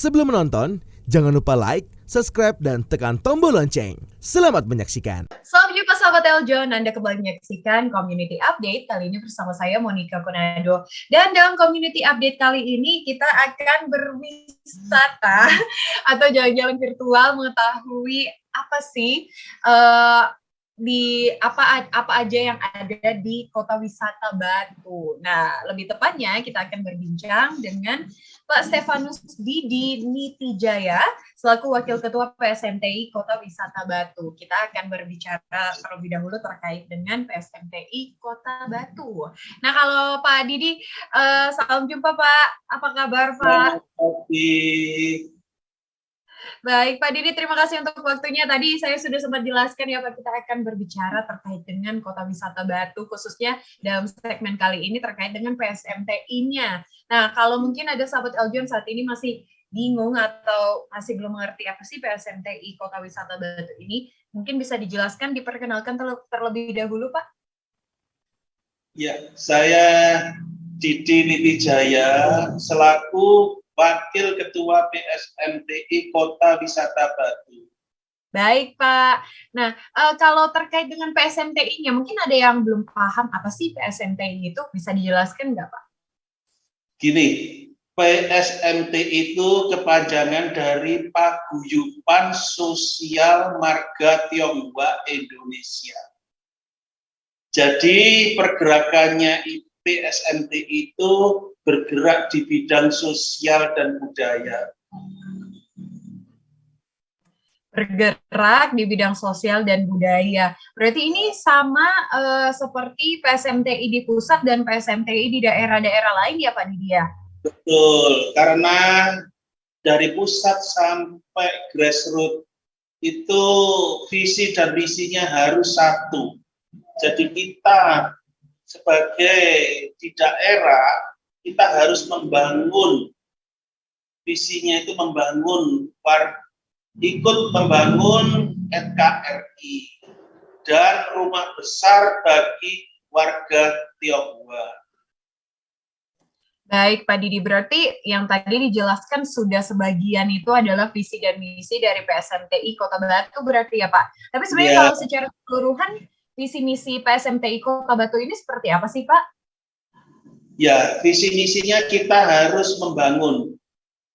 Sebelum menonton, jangan lupa like, subscribe, dan tekan tombol lonceng. Selamat menyaksikan. Selamat jumpa sahabat Eljon, Anda kembali menyaksikan Community Update. Kali ini bersama saya Monica Konado. Dan dalam Community Update kali ini kita akan berwisata atau jalan-jalan virtual mengetahui apa sih di apa aja yang ada di Kota Wisata Batu. Nah, lebih tepatnya kita akan berbincang dengan Pak Stefanus Didi Nitijaya selaku Wakil Ketua PSMTI Kota Wisata Batu. Kita akan berbicara terlebih dahulu terkait dengan PSMTI Kota Batu. Nah, kalau Pak Didi, salam jumpa Pak. Apa kabar Pak? Baik, Pak Didi, terima kasih untuk waktunya. Tadi saya sudah sempat jelaskan ya Pak, kita akan berbicara terkait dengan Kota Wisata Batu, khususnya dalam segmen kali ini terkait dengan PSMTI-nya. Nah, kalau mungkin ada sahabat Eljon saat ini masih bingung atau masih belum mengerti apa sih PSMTI Kota Wisata Batu ini, mungkin bisa dijelaskan, diperkenalkan terlebih dahulu, Pak. Ya, saya Didi Nitijaya selaku Wakil Ketua PSMTI Kota Wisata Batu. Baik, Pak. Nah, kalau terkait dengan PSMTI-nya, mungkin ada yang belum paham apa sih PSMTI itu, bisa dijelaskan nggak, Pak? Gini, PSMTI itu kepanjangan dari Paguyuban Sosial Marga Tionghoa Indonesia. Jadi pergerakannya PSMTI itu bergerak di bidang sosial dan budaya. Bergerak di bidang sosial dan budaya. Berarti ini sama seperti PSMTI di pusat dan PSMTI di daerah-daerah lain ya Pak Didi ya? Betul, karena dari pusat sampai grassroots itu visi dan misinya harus satu. Jadi kita sebagai di daerah, kita harus membangun, visinya itu membangun, ikut membangun NKRI dan rumah besar bagi warga Tionghoa. Baik Pak Didi, berarti yang tadi dijelaskan sudah sebagian itu adalah visi dan misi dari PSMTI Kota Batu berarti ya Pak. Tapi sebenarnya kalau secara keseluruhan visi misi PSMTI Kota Batu ini seperti apa sih Pak? Ya, visi misinya kita harus membangun,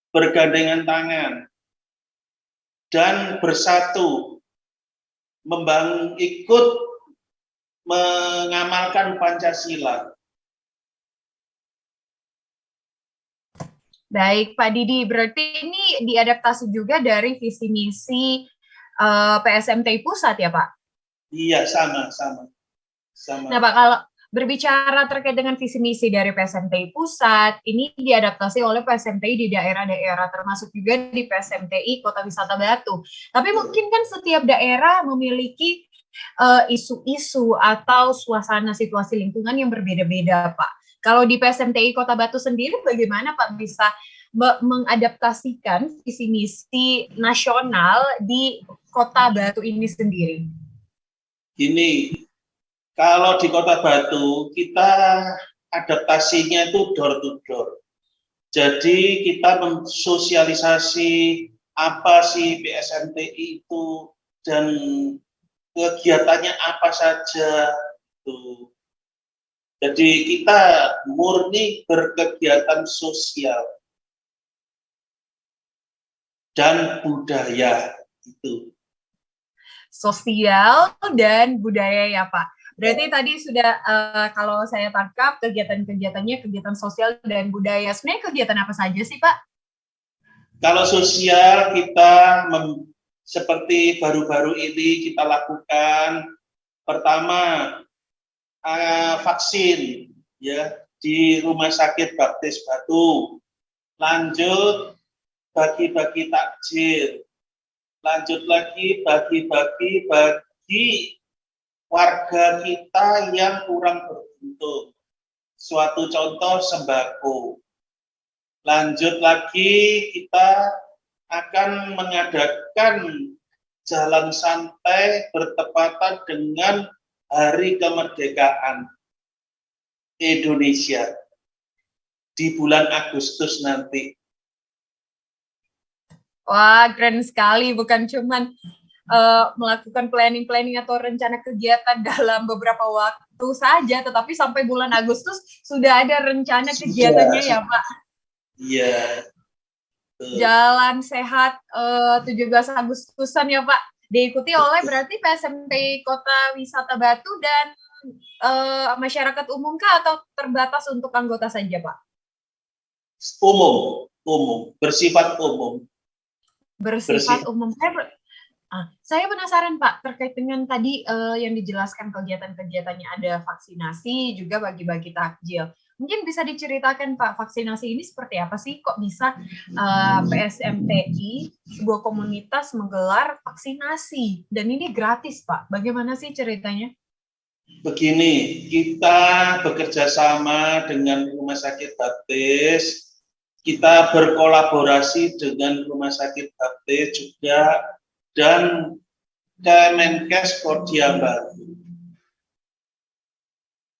bergandengan tangan, dan bersatu, membangun, ikut mengamalkan Pancasila. Baik Pak Didi, berarti ini diadaptasi juga dari visi misi PSMTI Pusat ya Pak? Iya, sama. Nah Pak, kalau berbicara terkait dengan visi misi dari PSMTI Pusat, ini diadaptasi oleh PSMTI di daerah-daerah, termasuk juga di PSMTI Kota Wisata Batu. Tapi mungkin kan setiap daerah memiliki isu-isu atau suasana situasi lingkungan yang berbeda-beda, Pak. Kalau di PSMTI Kota Batu sendiri, bagaimana Pak bisa mengadaptasikan visi misi nasional di Kota Batu ini sendiri? Gini, kalau di Kota Batu, kita adaptasinya itu door to door. Jadi kita mensosialisasi apa sih PSMTI itu dan kegiatannya apa saja. Tuh. Jadi kita murni berkegiatan sosial dan budaya itu. Sosial dan budaya ya Pak. Berarti tadi sudah kalau saya tangkap kegiatan-kegiatannya kegiatan sosial dan budaya. Sebenarnya kegiatan apa saja sih Pak? Kalau sosial kita seperti baru-baru ini kita lakukan pertama vaksin ya di Rumah Sakit Baptis Batu. Lanjut bagi-bagi takjil. Lanjut lagi bagi-bagi bagi warga kita yang kurang beruntung. Suatu contoh sembako. Lanjut lagi kita akan mengadakan jalan santai bertepatan dengan Hari Kemerdekaan Indonesia di bulan Agustus nanti. Wah, keren sekali. Bukan cuman melakukan planning atau rencana kegiatan dalam beberapa waktu saja, tetapi sampai bulan Agustus sudah ada rencana kegiatannya ya Pak. Iya. Jalan sehat 17 Agustusan ya Pak. Diikuti oleh berarti PSMT Kota Wisata Batu dan masyarakat umum kah atau terbatas untuk anggota saja Pak? Umum, bersifat umum. Bersifat umum. Saya penasaran Pak terkait dengan tadi yang dijelaskan kegiatan-kegiatannya, ada vaksinasi juga bagi-bagi takjil. Mungkin bisa diceritakan Pak, vaksinasi ini seperti apa sih? Kok bisa PSMTI sebuah komunitas menggelar vaksinasi dan ini gratis Pak? Bagaimana sih ceritanya? Begini, kita bekerja sama dengan Rumah Sakit Baptis, kita berkolaborasi dengan Rumah Sakit Baptis juga dan Kemenkes Kodia Batu.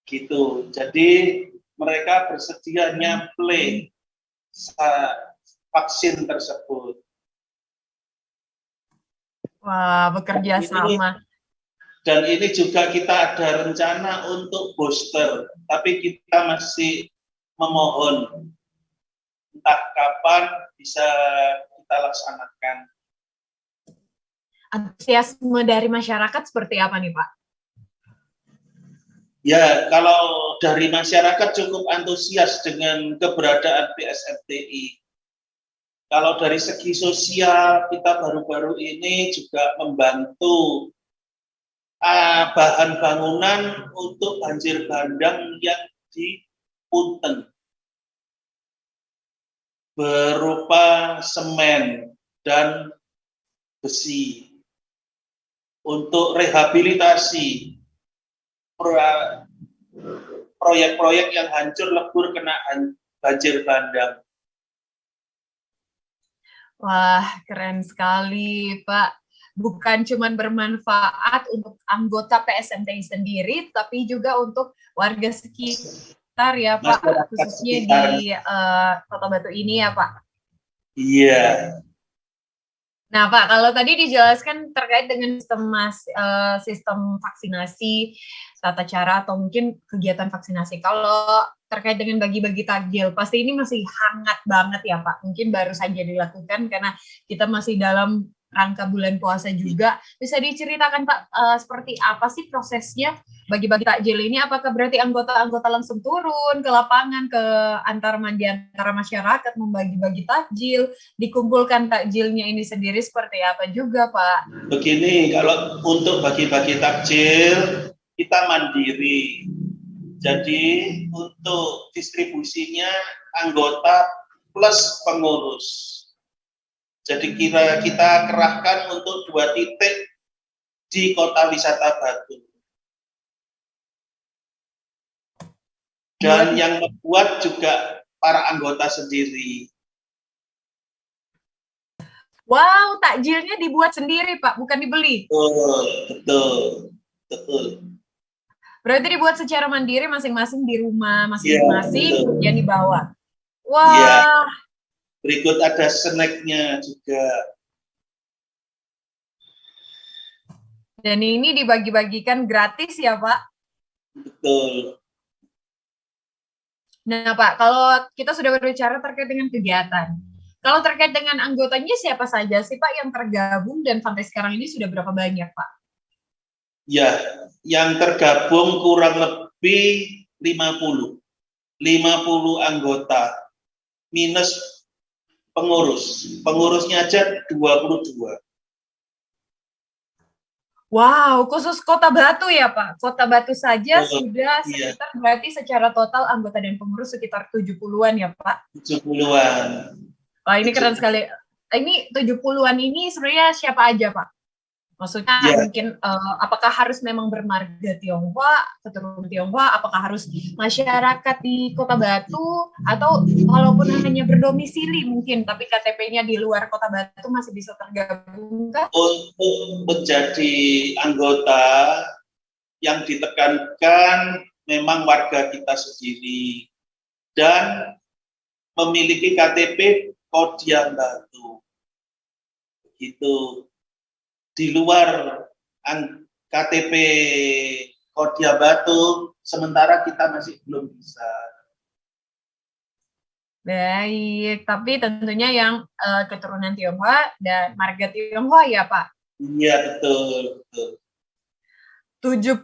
Gitu. Jadi mereka bersedia nyample vaksin tersebut. Wah, bekerja sama. Dan ini juga kita ada rencana untuk booster, tapi kita masih memohon entah kapan bisa kita laksanakan. Antusiasme dari masyarakat seperti apa nih Pak? Ya, kalau dari masyarakat cukup antusias dengan keberadaan PSMTI. Kalau dari segi sosial, kita baru-baru ini juga membantu bahan bangunan untuk banjir bandang yang di Punten. Berupa semen dan besi. Untuk rehabilitasi proyek-proyek yang hancur lebur kena banjir bandang. Wah, keren sekali Pak. Bukan cuma bermanfaat untuk anggota PSMTI sendiri, tapi juga untuk warga sekitar ya Pak, khususnya di Kota Batu ini ya Pak. Iya. Nah Pak, kalau tadi dijelaskan terkait dengan sistem vaksinasi, tata cara atau mungkin kegiatan vaksinasi. Kalau terkait dengan bagi-bagi takjil, pasti ini masih hangat banget ya Pak. Mungkin baru saja dilakukan karena kita masih dalam rangka bulan puasa juga. Bisa diceritakan Pak, seperti apa sih prosesnya bagi-bagi takjil ini? Apakah berarti anggota-anggota langsung turun ke lapangan, ke antara masyarakat membagi-bagi takjil, dikumpulkan takjilnya ini sendiri seperti apa juga Pak? Begini, kalau untuk bagi-bagi takjil kita mandiri. Jadi untuk distribusinya anggota plus pengurus. Jadi kita kerahkan untuk 2 titik di Kota Wisata Batu. Dan yang membuat juga para anggota sendiri. Wow, takjilnya dibuat sendiri Pak, bukan dibeli. Betul. Berarti dibuat secara mandiri masing-masing di rumah masing-masing yang dibawa. Wah. Ya. Berikut ada snacknya juga. Dan ini dibagi-bagikan gratis ya Pak? Betul. Nah Pak, kalau kita sudah berbicara terkait dengan kegiatan, kalau terkait dengan anggotanya siapa saja sih Pak yang tergabung dan sampai sekarang ini sudah berapa banyak Pak? Ya, yang tergabung kurang lebih 50 anggota minus pengurusnya aja 22. Wow, khusus Kota Batu ya Pak? Kota Batu saja sudah sekitar berarti secara total anggota dan pengurus sekitar 70-an ya Pak? 70-an. Wah ini keren sekali. Ini 70-an ini sebenarnya siapa aja Pak? Maksudnya mungkin apakah harus memang bermarga Tionghoa, keturunan Tionghoa, apakah harus masyarakat di Kota Batu, atau walaupun hanya berdomisili mungkin, tapi KTP-nya di luar Kota Batu masih bisa tergabung kah? Untuk menjadi anggota yang ditekankan memang warga kita sendiri dan memiliki KTP Kodia Batu. Gitu. Di luar KTP Kodia Batu, sementara kita masih belum bisa. Baik, tapi tentunya yang keturunan Tionghoa dan marga Tionghoa ya Pak? Iya, betul. 70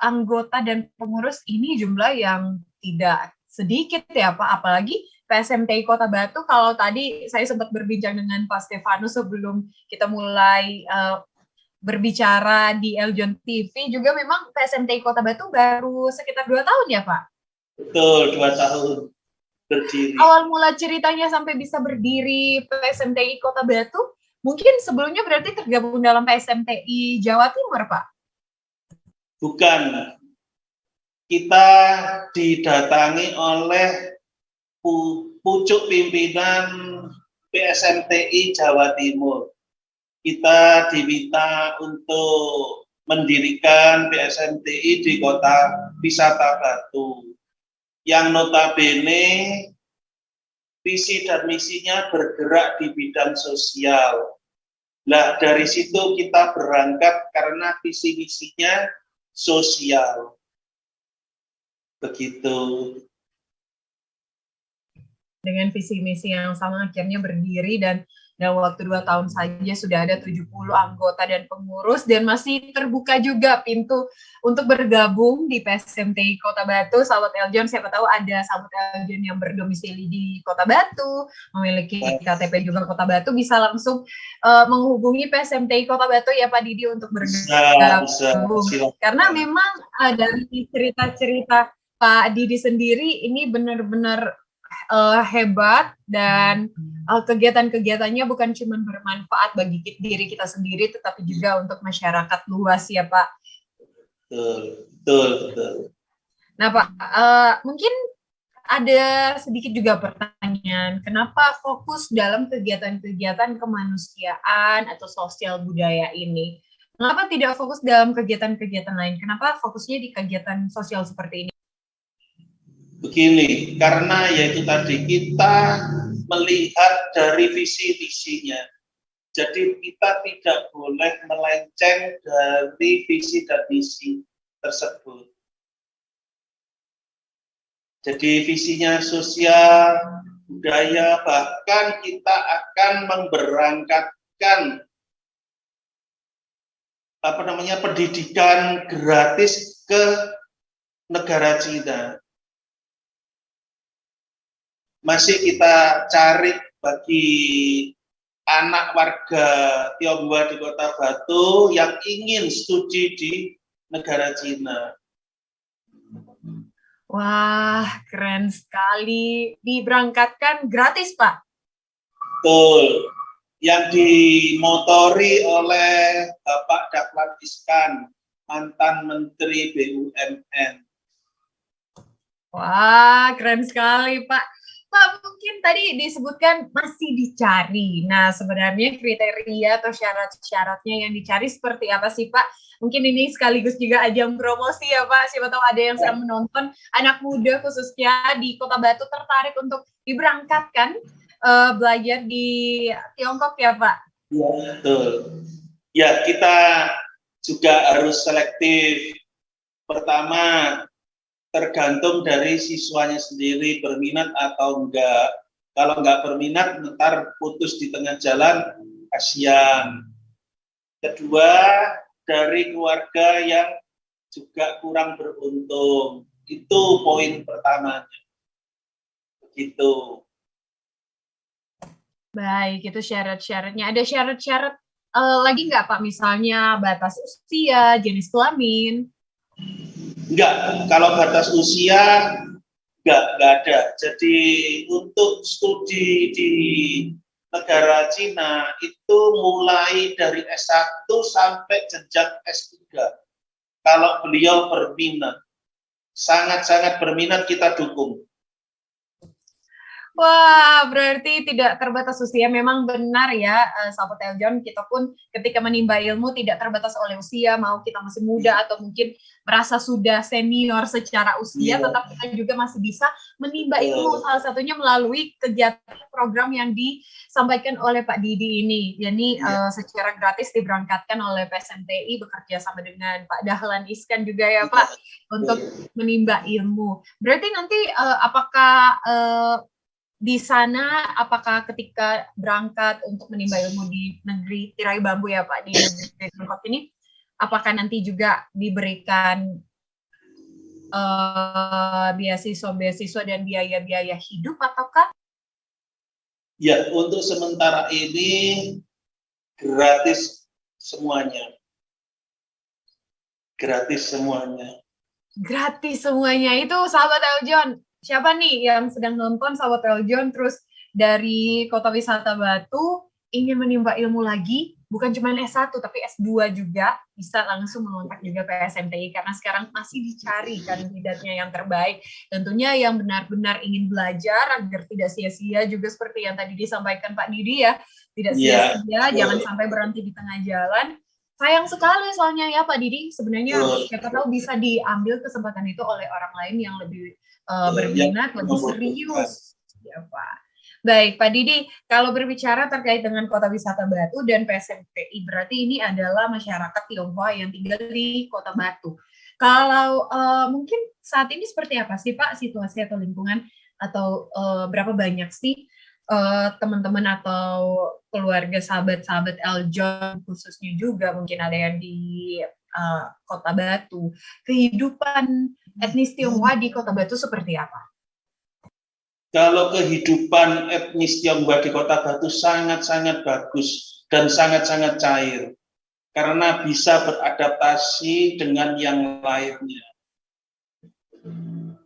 anggota dan pengurus ini jumlah yang tidak sedikit ya Pak, apalagi PSMTI Kota Batu. Kalau tadi saya sempat berbincang dengan Pak Stefanus sebelum kita mulai berbicara di Eljon TV, juga memang PSMTI Kota Batu baru sekitar 2 tahun ya Pak? Betul, 2 tahun berdiri. Awal mula ceritanya sampai bisa berdiri PSMTI Kota Batu, mungkin sebelumnya berarti tergabung dalam PSMTI Jawa Timur Pak? Bukan. Kita didatangi oleh pucuk pimpinan PSMTI Jawa Timur. Kita diminta untuk mendirikan PSMTI di Kota Wisata Batu, yang notabene visi dan misinya bergerak di bidang sosial. Nah, dari situ kita berangkat karena visi misinya sosial. Begitu. Dengan visi misi yang sama akhirnya berdiri, dan dalam waktu 2 tahun saja sudah ada 70 anggota dan pengurus, dan masih terbuka juga pintu untuk bergabung di PSMTI Kota Batu. Sahabat Eljon, siapa tahu ada sahabat Eljon yang berdomisili di Kota Batu, memiliki KTP juga Kota Batu, bisa langsung menghubungi PSMTI Kota Batu ya Pak Didi untuk bergabung. Karena memang dari cerita-cerita Pak Didi sendiri ini benar-benar hebat, dan kegiatan-kegiatannya bukan cuma bermanfaat bagi diri kita sendiri, tetapi juga untuk masyarakat luas ya Pak. Betul. Nah Pak, mungkin ada sedikit juga pertanyaan, kenapa fokus dalam kegiatan-kegiatan kemanusiaan atau sosial budaya ini? Kenapa tidak fokus dalam kegiatan-kegiatan lain? Kenapa fokusnya di kegiatan sosial seperti ini? Begini, karena yaitu tadi kita melihat dari visi-visinya. Jadi kita tidak boleh melenceng dari visi dan misi tersebut. Jadi visinya sosial, budaya, bahkan kita akan memberangkatkan pendidikan gratis ke negara Cina. Masih kita cari bagi anak warga Tionghoa di Kota Batu yang ingin studi di negara Cina. Wah, keren sekali. Diberangkatkan gratis, Pak? Betul. Yang dimotori oleh Bapak Dahlan Iskan, mantan Menteri BUMN. Wah, keren sekali, Pak. Pak, mungkin tadi disebutkan masih dicari. Nah, sebenarnya kriteria atau syarat-syaratnya yang dicari seperti apa sih, Pak? Mungkin ini sekaligus juga ajang promosi ya, Pak. Siapa tahu ada yang sedang menonton, anak muda khususnya di Kota Batu tertarik untuk diberangkatkan belajar di Tiongkok ya, Pak? Ya, betul. Ya, kita juga harus selektif. Pertama, tergantung dari siswanya sendiri berminat atau enggak. Kalau enggak berminat, ntar putus di tengah jalan, kasihan. Kedua, dari keluarga yang juga kurang beruntung. Itu poin pertamanya. Begitu. Baik, itu syarat-syaratnya. Ada syarat-syarat lagi nggak Pak? Misalnya batas usia, jenis kelamin? Enggak, kalau batas usia enggak ada. Jadi untuk studi di negara Cina itu mulai dari S1 sampai jenjang S3. Kalau beliau berminat, sangat-sangat berminat, kita dukung. Wah, berarti tidak terbatas usia. Memang benar ya, sahabat Eljon, kita pun ketika menimba ilmu tidak terbatas oleh usia, mau kita masih muda atau mungkin merasa sudah senior secara usia, tetap kita juga masih bisa menimba ilmu, salah satunya melalui kegiatan program yang disampaikan oleh Pak Didi ini. Jadi secara gratis diberangkatkan oleh PSMTI bekerja sama dengan Pak Dahlan Iskan juga ya Pak untuk menimba ilmu. Berarti nanti apakah di sana, apakah ketika berangkat untuk menimba ilmu di negeri tirai bambu ya Pak, di negeri Tiongkok ini, apakah nanti juga diberikan beasiswa dan biaya-biaya hidup ataukah? Ya, untuk sementara ini gratis semuanya. Gratis semuanya. Gratis semuanya. Itu sahabat Eljon. Siapa nih yang sedang nonton sahabat Eljon terus dari Kota Wisata Batu ingin menimba ilmu lagi, bukan cuma S1 tapi S2 juga, bisa langsung mengontak juga PSMTI karena sekarang masih dicari kandidatnya yang terbaik. Tentunya yang benar-benar ingin belajar agar tidak sia-sia juga seperti yang tadi disampaikan Pak Didi ya, tidak sia-sia, jangan sampai berhenti di tengah jalan. Sayang sekali soalnya ya Pak Didi, sebenarnya siapa tahu bisa diambil kesempatan itu oleh orang lain yang lebih berminat, lebih serius. Ya, Pak. Baik, Pak Didi, kalau berbicara terkait dengan Kota Wisata Batu dan PSMTI, berarti ini adalah masyarakat Tionghoa yang tinggal di Kota Batu. Kalau mungkin saat ini seperti apa sih Pak situasi atau lingkungan, atau berapa banyak sih teman-teman atau keluarga sahabat-sahabat Eljon khususnya juga mungkin ada yang di Kota Batu. Kehidupan etnis Tionghoa di Kota Batu seperti apa? Kalau kehidupan etnis Tionghoa di Kota Batu sangat-sangat bagus dan sangat-sangat cair karena bisa beradaptasi dengan yang lainnya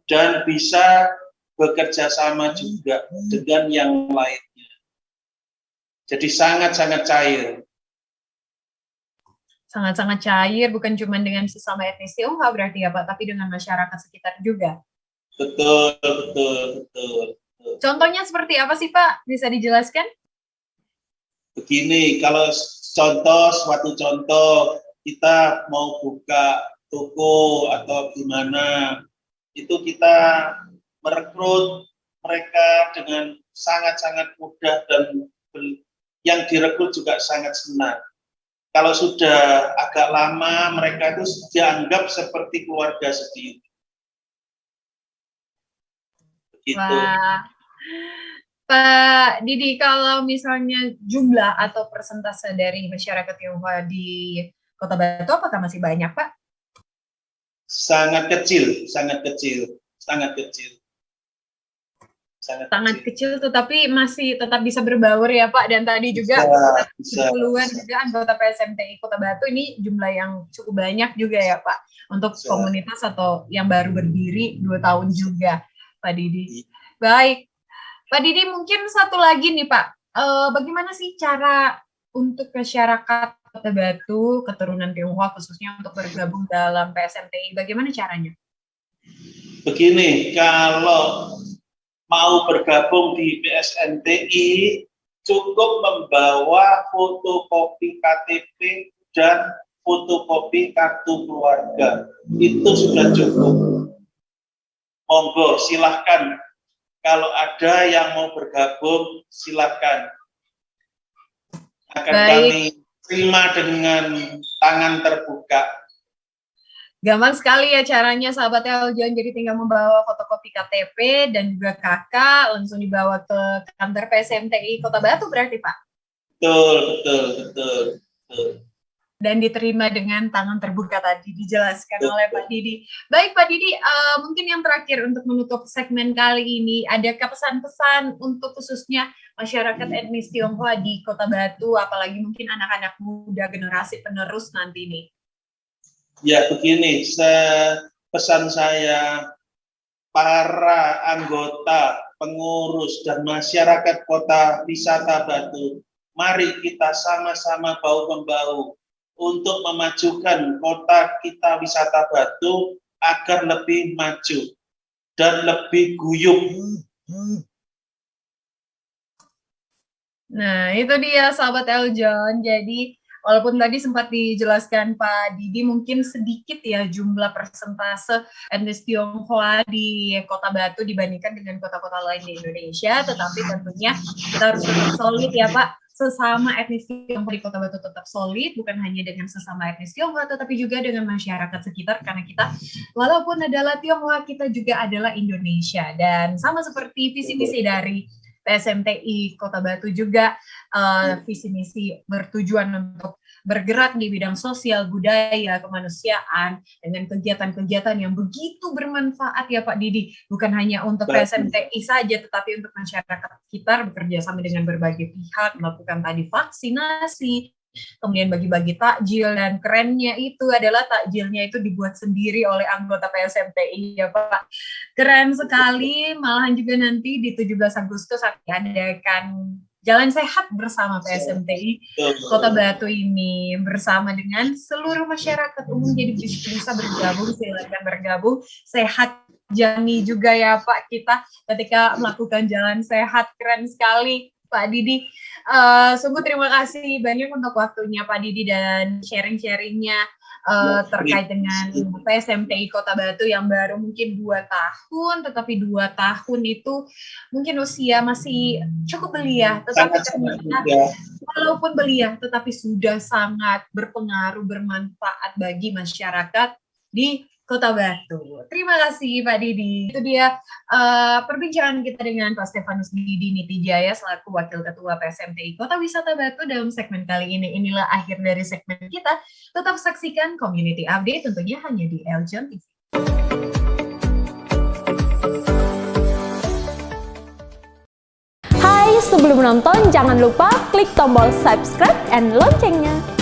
dan bisa bekerja sama juga dengan yang lainnya. Jadi sangat-sangat cair. Sangat-sangat cair, bukan cuma dengan sesama etnis Tionghoa berarti ya Pak, tapi dengan masyarakat sekitar juga. Betul. Contohnya seperti apa sih Pak? Bisa dijelaskan? Begini, kalau suatu contoh kita mau buka toko atau gimana, itu kita merekrut mereka dengan sangat-sangat mudah dan yang direkrut juga sangat senang. Kalau sudah agak lama, mereka itu dianggap seperti keluarga sendiri. Begitu. Wah. Pak Didi, kalau misalnya jumlah atau persentase dari masyarakat Tionghoa di Kota Batu, apakah masih banyak Pak? Sangat kecil. Sangat kecil, tetapi masih tetap bisa berbaur ya Pak. Dan tadi juga keluar juga anggota PSMTI Kota Batu ini jumlah yang cukup banyak juga ya Pak untuk komunitas atau yang baru berdiri 2 tahun juga Pak Didi. Baik, Pak Didi mungkin satu lagi nih Pak, bagaimana sih cara untuk masyarakat Kota Batu keturunan Tionghoa khususnya untuk bergabung dalam PSMTI? Bagaimana caranya? Begini, kalau mau bergabung di PSMTI, cukup membawa fotokopi KTP dan fotokopi kartu keluarga. Itu sudah cukup. Monggo, silahkan. Kalau ada yang mau bergabung, silahkan. Akan kami terima dengan tangan terbuka. Gampang sekali ya caranya sahabat Eljon, jadi tinggal membawa fotokopi KTP dan juga KK langsung dibawa ke kantor PSMTI Kota Batu berarti Pak? Betul. Dan diterima dengan tangan terbuka tadi dijelaskan oleh Pak Didi. Baik Pak Didi, mungkin yang terakhir untuk menutup segmen kali ini, adakah pesan-pesan untuk khususnya masyarakat etnis Tionghoa di Kota Batu, apalagi mungkin anak-anak muda generasi penerus nanti nih? Ya begini, pesan saya, para anggota, pengurus, dan masyarakat Kota Wisata Batu, mari kita sama-sama bahu-membahu untuk memajukan kota kita Wisata Batu agar lebih maju dan lebih guyup. Nah, itu dia sahabat Eljon. Jadi Walaupun tadi sempat dijelaskan Pak Didi mungkin sedikit ya jumlah persentase etnis Tionghoa di Kota Batu dibandingkan dengan kota-kota lain di Indonesia, tetapi tentunya kita harus tetap solid ya Pak. Sesama etnis Tionghoa di Kota Batu tetap solid, bukan hanya dengan sesama etnis Tionghoa, tetapi juga dengan masyarakat sekitar, karena kita walaupun adalah Tionghoa, kita juga adalah Indonesia. Dan sama seperti visi misi dari PSMTI Kota Batu juga, visi misi bertujuan untuk bergerak di bidang sosial, budaya, kemanusiaan, dengan kegiatan-kegiatan yang begitu bermanfaat ya Pak Didi, bukan hanya untuk PSMTI saja, tetapi untuk masyarakat sekitar, bekerja sama dengan berbagai pihak, melakukan tadi vaksinasi, kemudian bagi-bagi takjil, dan kerennya itu adalah takjilnya itu dibuat sendiri oleh anggota PSMTI ya Pak. Keren sekali, malahan juga nanti di 17 Agustus akan diadakan Jalan Sehat bersama PSMTI Kota Batu ini, bersama dengan seluruh masyarakat umum, jadi bisa bergabung, silakan bergabung. Sehat jani juga ya Pak kita ketika melakukan jalan sehat, keren sekali Pak Didi. Sungguh terima kasih banyak untuk waktunya Pak Didi dan sharing-sharingnya terkait dengan PSMTI Kota Batu yang baru mungkin 2 tahun, tetapi 2 tahun itu mungkin usia masih cukup belia, tetapi ternyata walaupun belia, tetapi sudah sangat berpengaruh, bermanfaat bagi masyarakat di Kota Batu. Terima kasih Pak Didi. Itu dia perbincangan kita dengan Pak Stefanus Didi Nitijaya selaku Wakil Ketua PSMTI Kota Wisata Batu dalam segmen kali ini. Inilah akhir dari segmen kita. Tetap saksikan Community Update tentunya hanya di Eljon TV. Hai, sebelum menonton jangan lupa klik tombol subscribe and loncengnya.